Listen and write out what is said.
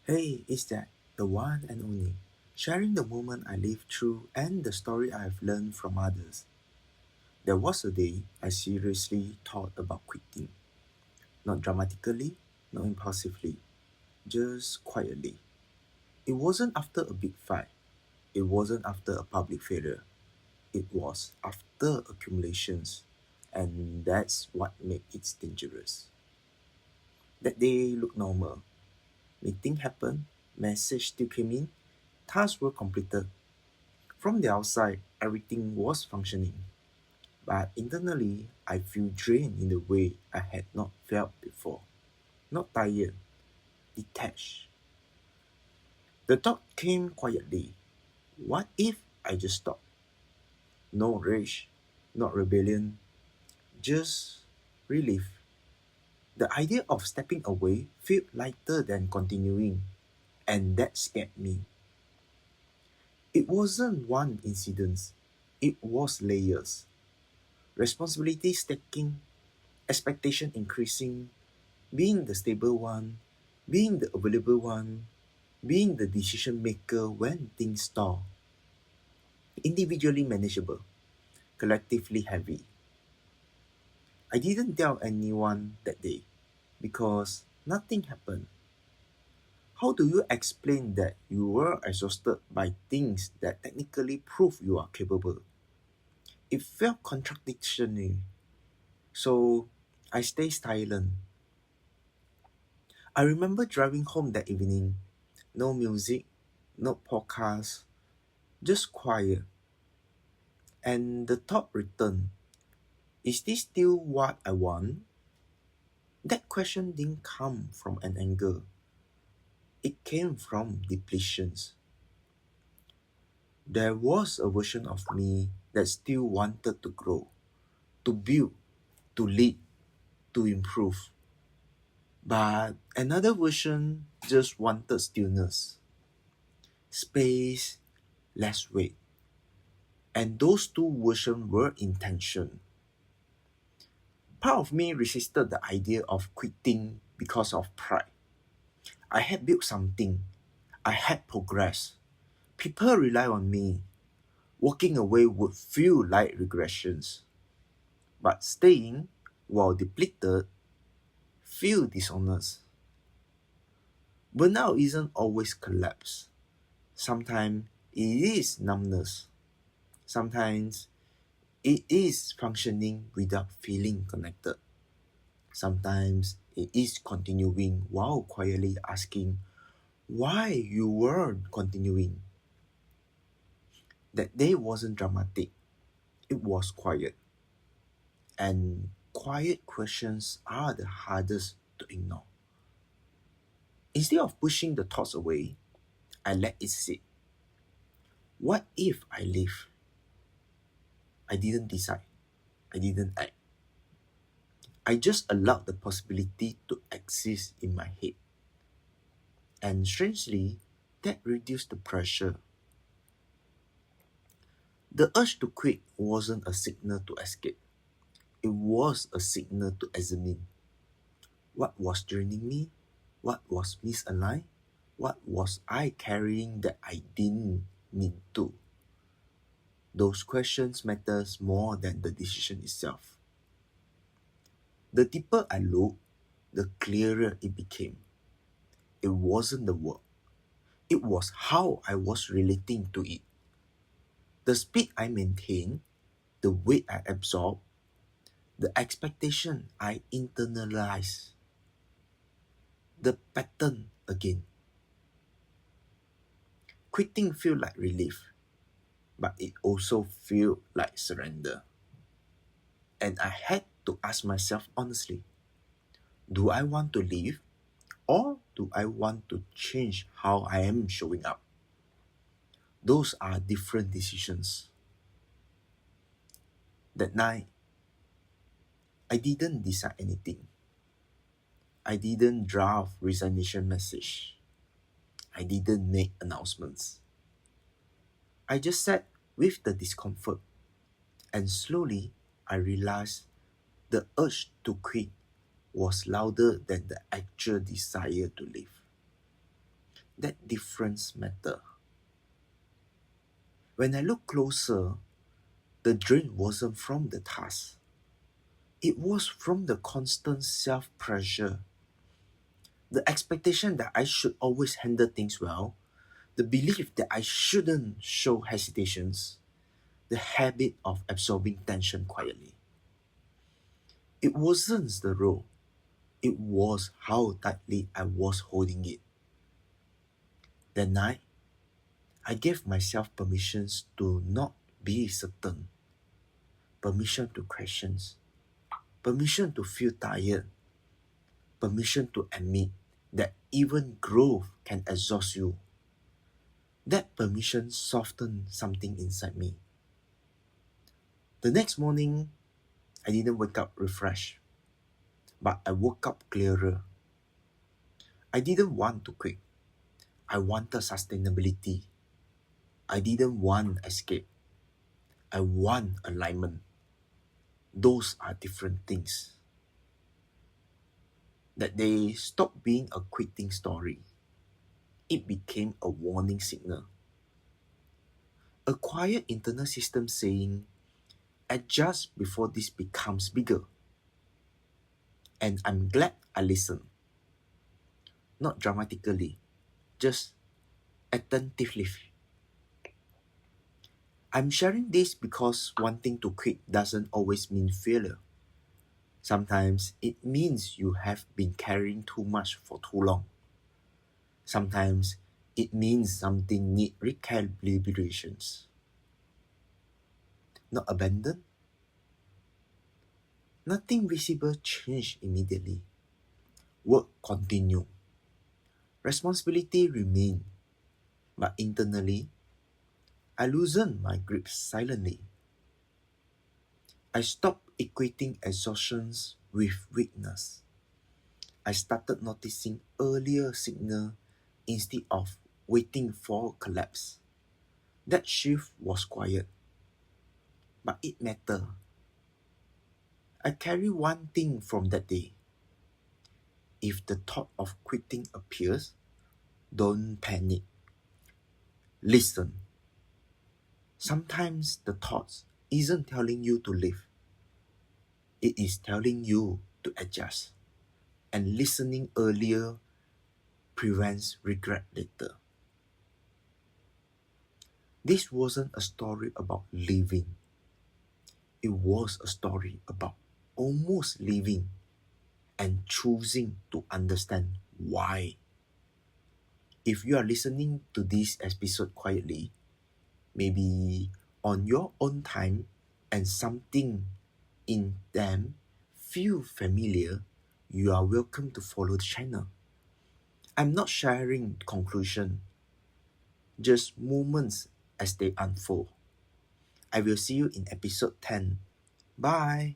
Hey, is that the one and only? Sharing the moment I lived through and the story I have learned from others. There was a day I seriously thought about quitting. Not dramatically, not impulsively, just quietly. It wasn't after a big fight. It wasn't after a public failure. It was after accumulations. And that's what made it dangerous. That day looked normal. Meeting happened, message still came in, tasks were completed. From the outside, everything was functioning, but internally, I feel drained in a way I had not felt before. Not tired, detached. The thought came quietly. What if I just stopped? No rage, not rebellion, just relief. The idea of stepping away felt lighter than continuing, and that scared me. It wasn't one incident, it was layers. Responsibility stacking, expectation increasing, being the stable one, being the available one, being the decision maker when things stall. Individually manageable, collectively heavy. I didn't tell anyone that day because nothing happened. How do you explain that you were exhausted by things that technically prove you are capable? It felt contradictory, so I stayed silent. I remember driving home that evening. No music, no podcast, just quiet. And the thought returned. Is this still what I want? That question didn't come from an anger. It came from depletions. There was a version of me that still wanted to grow, to build, to lead, to improve. But another version just wanted stillness, space, less weight. And those two versions were in tension. Part of me resisted the idea of quitting because of pride. I had built something, I had progress. People rely on me. Walking away would feel like regressions. But staying, while depleted, feel dishonest. Burnout isn't always collapse. Sometimes it is numbness. Sometimes it is functioning without feeling connected. Sometimes it is continuing while quietly asking why you weren't continuing. That day wasn't dramatic, it was quiet. And quiet questions are the hardest to ignore. Instead of pushing the thoughts away, I let it sit. What if I leave? I didn't decide. I didn't act. I just allowed the possibility to exist in my head. And strangely, that reduced the pressure. The urge to quit wasn't a signal to escape. It was a signal to examine what was draining me, what was misaligned, what was I carrying that I didn't need to. Those questions matters more than the decision itself. The deeper I looked, the clearer it became. It wasn't the work. It was how I was relating to it. The speed I maintained, the weight I absorbed, the expectation I internalized, the pattern again. Quitting feel like relief, but it also feel like surrender. And I had to ask myself honestly, do I want to leave or do I want to change how I am showing up? Those are different decisions. That night, I didn't decide anything. I didn't draft resignation message. I didn't make announcements. I just sat with the discomfort and slowly I realized the urge to quit was louder than the actual desire to leave. that difference matter. When I look closer, the drain wasn't from the task. It was from the constant self-pressure, the expectation that I should always handle things well, the belief that I shouldn't show hesitations, the habit of absorbing tension quietly. It wasn't the role, it was how tightly I was holding it. That night, I gave myself permissions to not be certain, permission to question, permission to feel tired, permission to admit that even growth can exhaust you. That permission softened something inside me. The next morning, I didn't wake up refreshed, but I woke up clearer. I didn't want to quit. I wanted sustainability. I didn't want escape. I want alignment. Those are different things. That day stopped being a quitting story. It became a warning signal. A quiet internal system saying, adjust before this becomes bigger. And I'm glad I listened. Not dramatically, just attentively. I'm sharing this because wanting to quit doesn't always mean failure. Sometimes it means you have been carrying too much for too long. Sometimes it means something needs recalibrations. Not abandoned. Nothing visible changed immediately. Work continued. Responsibility remained. But internally, I loosened my grip silently. I stopped equating exhaustions with weakness. I started noticing earlier signal instead of waiting for collapse. That shift was quiet, but it mattered. I carry one thing from that day. If the thought of quitting appears, don't panic. Listen. Sometimes the thoughts isn't telling you to leave. It is telling you to adjust. And listening earlier prevents regret later. This wasn't a story about leaving. It was a story about almost leaving and choosing to understand why. If you are listening to this episode quietly, maybe on your own time, and something in them feel familiar, you are welcome to follow the channel. I'm not sharing conclusion, just moments as they unfold. I will see you in episode 10. Bye.